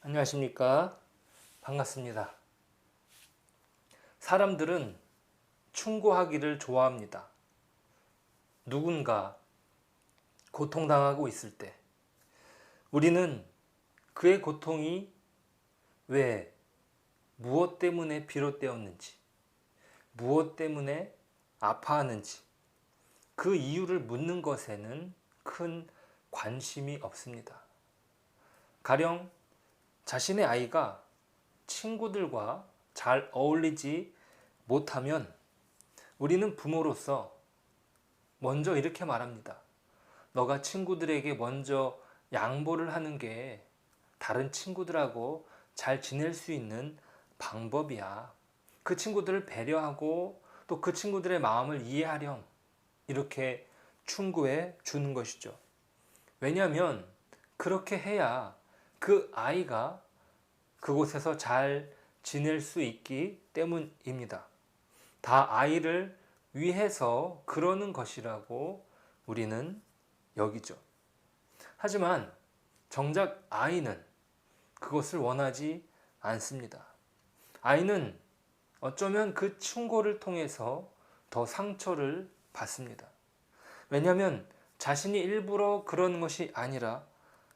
안녕하십니까? 반갑습니다. 사람들은 충고하기를 좋아합니다. 누군가 고통당하고 있을 때 우리는 그의 고통이 왜, 무엇 때문에 비롯되었는지, 무엇 때문에 아파하는지 그 이유를 묻는 것에는 큰 관심이 없습니다. 가령 자신의 아이가 친구들과 잘 어울리지 못하면 우리는 부모로서 먼저 이렇게 말합니다. 너가 친구들에게 먼저 양보를 하는 게 다른 친구들하고 잘 지낼 수 있는 방법이야. 그 친구들을 배려하고 또 그 친구들의 마음을 이해하렴. 이렇게 충고해 주는 것이죠. 왜냐하면 그렇게 해야 그 아이가 그곳에서 잘 지낼 수 있기 때문입니다. 다 아이를 위해서 그러는 것이라고 우리는 여기죠. 하지만 정작 아이는 그것을 원하지 않습니다. 아이는 어쩌면 그 충고를 통해서 더 상처를 받습니다. 왜냐하면 자신이 일부러 그런 것이 아니라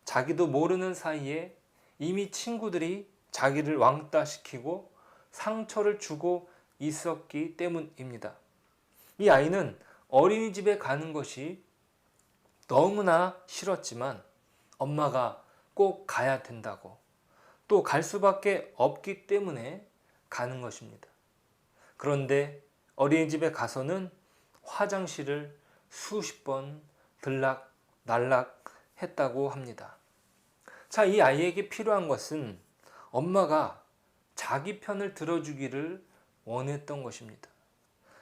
자기도 모르는 사이에 이미 친구들이 자기를 왕따시키고 상처를 주고 있었기 때문입니다. 이 아이는 어린이집에 가는 것이 너무나 싫었지만 엄마가 꼭 가야 된다고 또 갈 수밖에 없기 때문에 가는 것입니다. 그런데 어린이집에 가서는 화장실을 수십 번 들락날락 했다고 합니다. 자, 이 아이에게 필요한 것은 엄마가 자기 편을 들어주기를 원했던 것입니다.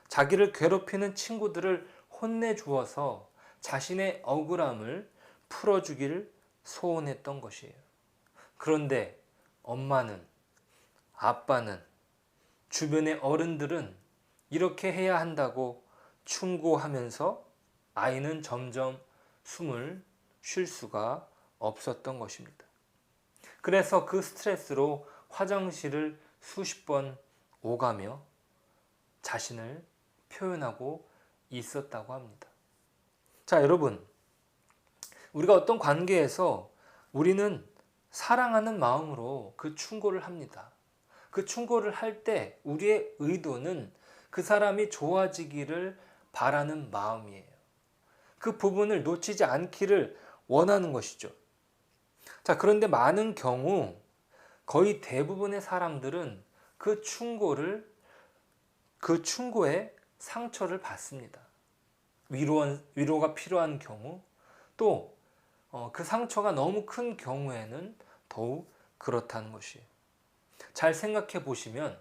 자기를 괴롭히는 친구들을 혼내주어서 자신의 억울함을 풀어주기를 소원했던 것이에요. 그런데 엄마는, 아빠는, 주변의 어른들은 이렇게 해야 한다고 충고하면서 아이는 점점 숨을 쉴 수가 없었던 것입니다. 그래서 그 스트레스로 화장실을 수십 번 오가며 자신을 표현하고 있었다고 합니다. 자, 여러분, 우리가 어떤 관계에서 우리는 사랑하는 마음으로 그 충고를 합니다. 그 충고를 할 때 우리의 의도는 그 사람이 좋아지기를 바라는 마음이에요. 그 부분을 놓치지 않기를 원하는 것이죠. 자, 그런데 많은 경우 거의 대부분의 사람들은 그 충고에 상처를 받습니다. 위로가 필요한 경우, 또 그 상처가 너무 큰 경우에는 더욱 그렇다는 것이에요. 잘 생각해 보시면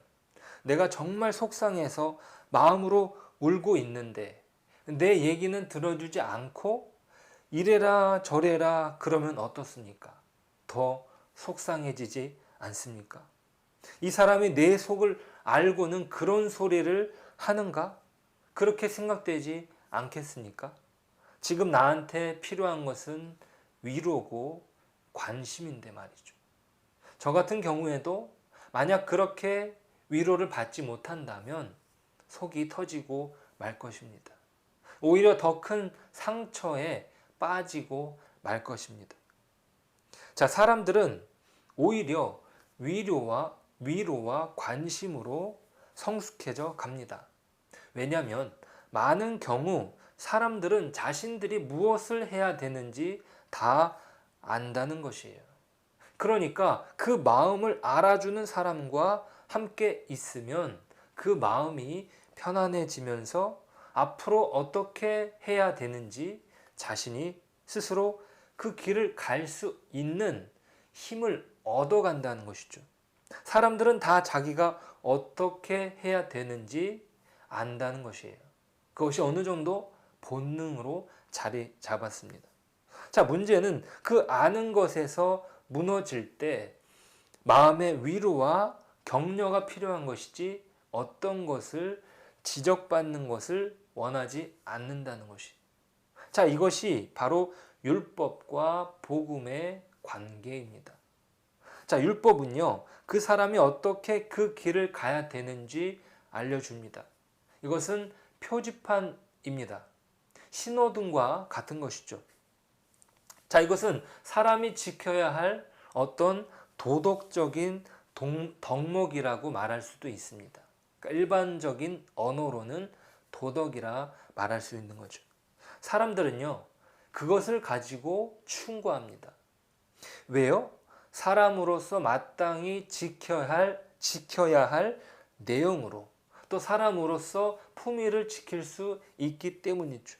내가 정말 속상해서 마음으로 울고 있는데 내 얘기는 들어주지 않고 이래라 저래라 그러면 어떻습니까? 더 속상해지지 않습니까? 이 사람이 내 속을 알고는 그런 소리를 하는가? 그렇게 생각되지 않겠습니까? 지금 나한테 필요한 것은 위로고 관심인데 말이죠. 저 같은 경우에도 만약 그렇게 위로를 받지 못한다면 속이 터지고 말 것입니다. 오히려 더 큰 상처에 빠지고 말 것입니다. 자, 사람들은 오히려 위로와 관심으로 성숙해져 갑니다. 왜냐하면 많은 경우 사람들은 자신들이 무엇을 해야 되는지 다 안다는 것이에요. 그러니까 그 마음을 알아주는 사람과 함께 있으면 그 마음이 편안해지면서 앞으로 어떻게 해야 되는지 자신이 스스로 그 길을 갈 수 있는 힘을 얻어간다는 것이죠. 사람들은 다 자기가 어떻게 해야 되는지 안다는 것이에요. 그것이 어느 정도 본능으로 자리 잡았습니다. 자, 문제는 그 아는 것에서 무너질 때 마음의 위로와 격려가 필요한 것이지 어떤 것을 지적받는 것을 원하지 않는다는 것이. 자, 이것이 바로 율법과 복음의 관계입니다. 자, 율법은요, 그 사람이 어떻게 그 길을 가야 되는지 알려줍니다. 이것은 표지판입니다. 신호등과 같은 것이죠. 자, 이것은 사람이 지켜야 할 어떤 도덕적인 덕목이라고 말할 수도 있습니다. 그러니까 일반적인 언어로는 도덕이라 말할 수 있는 거죠. 사람들은요, 그것을 가지고 충고합니다. 왜요? 사람으로서 마땅히 지켜야 할 내용으로, 또 사람으로서 품위를 지킬 수 있기 때문이죠.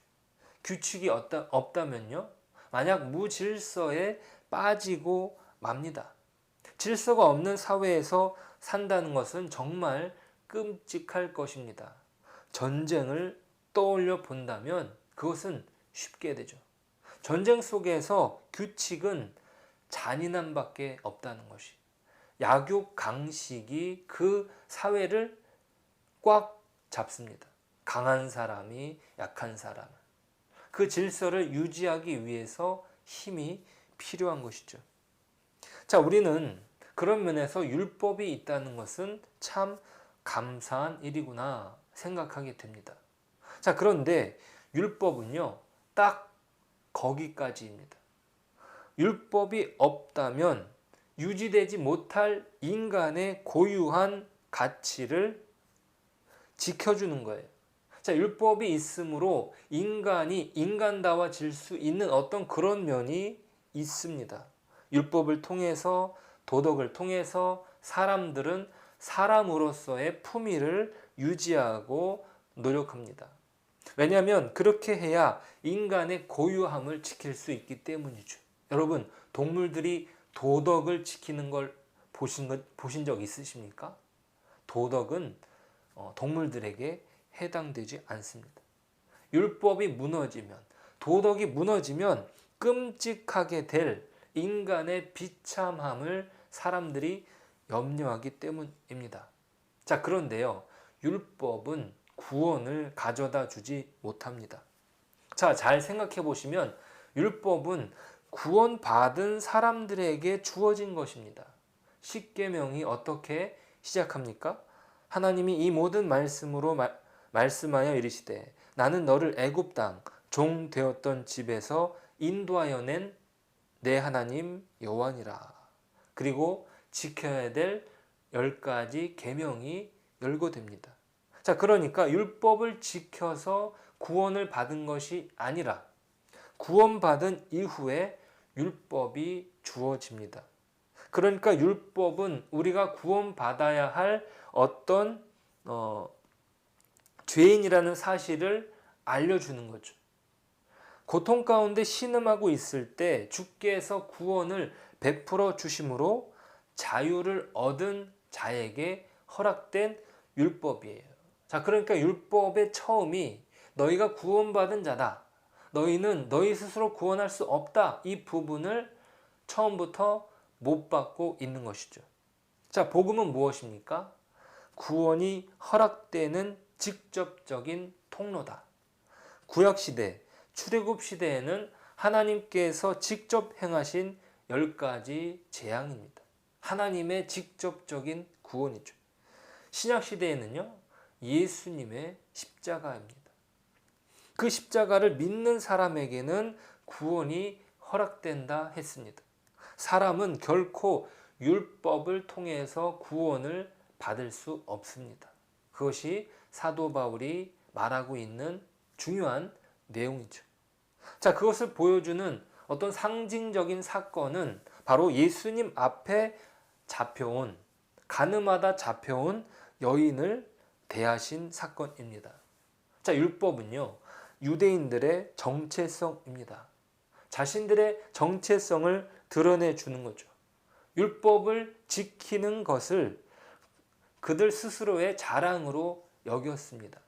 규칙이 없다면요, 만약 무질서에 빠지고 맙니다. 질서가 없는 사회에서 산다는 것은 정말 끔찍할 것입니다. 전쟁을 떠올려 본다면 그것은 쉽게 되죠. 전쟁 속에서 규칙은 잔인함밖에 없다는 것이, 약육강식이 그 사회를 꽉 잡습니다. 강한 사람이 약한 사람을, 그 질서를 유지하기 위해서 힘이 필요한 것이죠. 자, 우리는 그런 면에서 율법이 있다는 것은 참 감사한 일이구나 생각하게 됩니다. 자, 그런데 율법은요, 딱 거기까지입니다. 율법이 없다면 유지되지 못할 인간의 고유한 가치를 지켜주는 거예요. 자, 율법이 있으므로 인간이 인간다워질 수 있는 어떤 그런 면이 있습니다. 율법을 통해서, 도덕을 통해서 사람들은 사람으로서의 품위를 유지하고 노력합니다. 왜냐하면 그렇게 해야 인간의 고유함을 지킬 수 있기 때문이죠. 여러분, 동물들이 도덕을 지키는 걸 보신 적 있으십니까? 도덕은 동물들에게 해당되지 않습니다. 율법이 무너지면, 도덕이 무너지면 끔찍하게 될 인간의 비참함을 사람들이 염려하기 때문입니다. 자, 그런데요, 율법은 구원을 가져다 주지 못합니다. 자, 잘 생각해 보시면 율법은 구원받은 사람들에게 주어진 것입니다. 십계명이 어떻게 시작합니까? 하나님이 이 모든 말씀으로 말씀하여 이르시되 나는 너를 애굽 땅 종 되었던 집에서 인도하여 낸 내 하나님 여호와니라. 그리고 지켜야 될 10가지 계명이 열거됩니다. 자, 그러니까 율법을 지켜서 구원을 받은 것이 아니라 구원받은 이후에 율법이 주어집니다. 그러니까 율법은 우리가 구원받아야 할 어떤 죄인이라는 사실을 알려주는 거죠. 고통 가운데 신음하고 있을 때 주께서 구원을 베풀어 주심으로 자유를 얻은 자에게 허락된 율법이에요. 자, 그러니까 율법의 처음이 너희가 구원받은 자다, 너희는 너희 스스로 구원할 수 없다, 이 부분을 처음부터 못 받고 있는 것이죠. 자, 복음은 무엇입니까? 구원이 허락되는 직접적인 통로다. 구약시대, 출애굽 시대에는 하나님께서 직접 행하신 10가지 재앙입니다. 하나님의 직접적인 구원이죠. 신약시대에는요, 예수님의 십자가입니다. 그 십자가를 믿는 사람에게는 구원이 허락된다 했습니다. 사람은 결코 율법을 통해서 구원을 받을 수 없습니다. 그것이 사도 바울이 말하고 있는 중요한 내용이죠. 자, 그것을 보여주는 어떤 상징적인 사건은 바로 예수님 앞에 잡혀온, 가늠하다 잡혀온 여인을 대하신 사건입니다. 자, 율법은요, 유대인들의 정체성입니다. 자신들의 정체성을 드러내 주는 거죠. 율법을 지키는 것을 그들 스스로의 자랑으로 여겼습니다.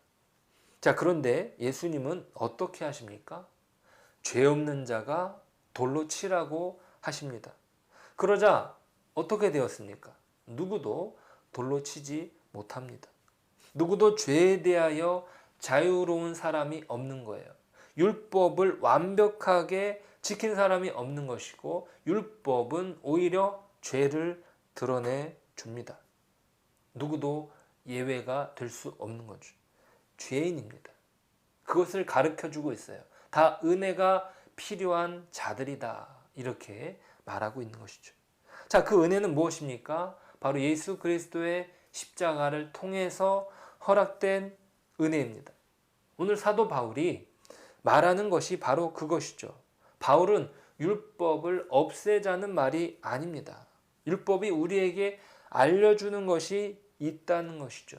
자, 그런데 예수님은 어떻게 하십니까? 죄 없는 자가 돌로 치라고 하십니다. 그러자 어떻게 되었습니까? 누구도 돌로 치지 못합니다. 누구도 죄에 대하여 자유로운 사람이 없는 거예요. 율법을 완벽하게 지킨 사람이 없는 것이고, 율법은 오히려 죄를 드러내 줍니다. 누구도 예외가 될 수 없는 거죠. 죄인입니다. 그것을 가르쳐 주고 있어요. 다 은혜가 필요한 자들이다. 이렇게 말하고 있는 것이죠. 자, 그 은혜는 무엇입니까? 바로 예수 그리스도의 십자가를 통해서 허락된 은혜입니다. 오늘 사도 바울이 말하는 것이 바로 그것이죠. 바울은 율법을 없애자는 말이 아닙니다. 율법이 우리에게 알려주는 것이 있다는 것이죠.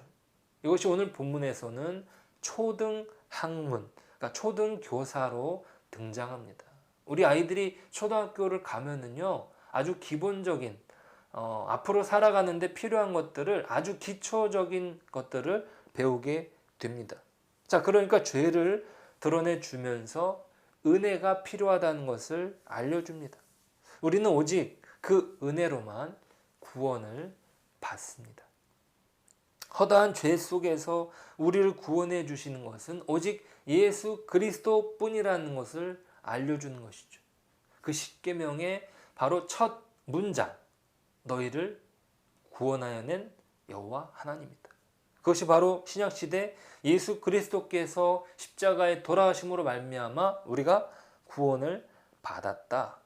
이것이 오늘 본문에서는 초등학문, 그러니까 초등교사로 등장합니다. 우리 아이들이 초등학교를 가면은요, 아주 기본적인 앞으로 살아가는데 필요한 것들을, 아주 기초적인 것들을 배우게 됩니다. 자, 그러니까 죄를 드러내 주면서 은혜가 필요하다는 것을 알려줍니다. 우리는 오직 그 은혜로만 구원을 받습니다. 허다한 죄 속에서 우리를 구원해 주시는 것은 오직 예수 그리스도 뿐이라는 것을 알려주는 것이죠. 그 십계명의 바로 첫 문장, 너희를 구원하여 낸 여호와 하나님이다. 그것이 바로 신약시대 예수 그리스도께서 십자가에 돌아가심으로 말미암아 우리가 구원을 받았다.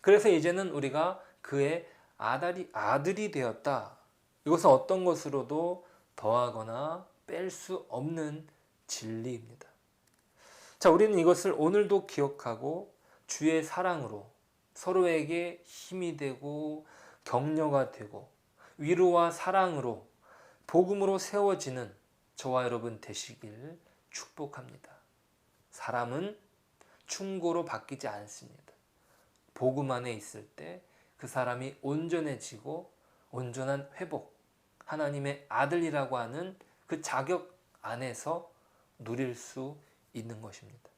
그래서 이제는 우리가 그의 아들이 되었다. 이것은 어떤 것으로도 더하거나 뺄 수 없는 진리입니다. 자, 우리는 이것을 오늘도 기억하고 주의 사랑으로 서로에게 힘이 되고 격려가 되고 위로와 사랑으로 복음으로 세워지는 저와 여러분 되시길 축복합니다. 사람은 충고로 바뀌지 않습니다. 복음 안에 있을 때 그 사람이 온전해지고 온전한 회복, 하나님의 아들이라고 하는 그 자격 안에서 누릴 수 있는 것입니다.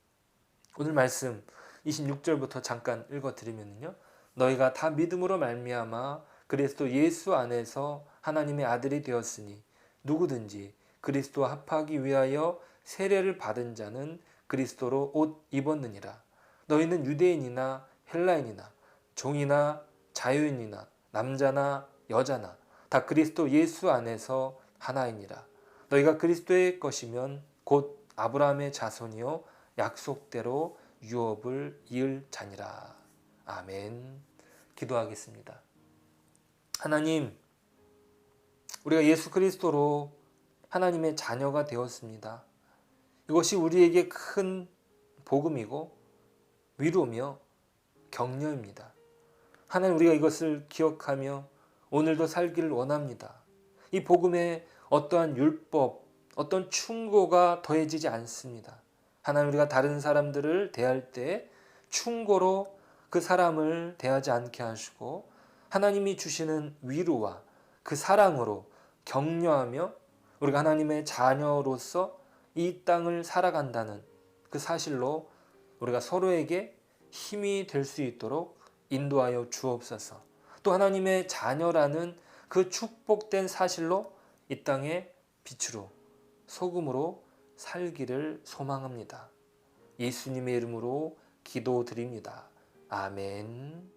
오늘 말씀 26절부터 잠깐 읽어드리면요, 너희가 다 믿음으로 말미암아 그리스도 예수 안에서 하나님의 아들이 되었으니 누구든지 그리스도와 합하기 위하여 세례를 받은 자는 그리스도로 옷 입었느니라. 너희는 유대인이나 헬라인이나 종이나 자유인이나 남자나 여자나 다 그리스도 예수 안에서 하나이니라. 너희가 그리스도의 것이면 곧 아브라함의 자손이요 약속대로 유업을 이을 자니라. 아멘. 기도하겠습니다. 하나님, 우리가 예수 그리스도로 하나님의 자녀가 되었습니다. 이것이 우리에게 큰 복음이고 위로며 격려입니다. 하나님, 우리가 이것을 기억하며 오늘도 살기를 원합니다. 이 복음에 어떠한 율법, 어떤 충고가 더해지지 않습니다. 하나님, 우리가 다른 사람들을 대할 때 충고로 그 사람을 대하지 않게 하시고 하나님이 주시는 위로와 그 사랑으로 격려하며 우리가 하나님의 자녀로서 이 땅을 살아간다는 그 사실로 우리가 서로에게 힘이 될 수 있도록 인도하여 주옵소서. 또 하나님의 자녀라는 그 축복된 사실로 이 땅의 빛으로 소금으로 살기를 소망합니다. 예수님의 이름으로 기도드립니다. 아멘.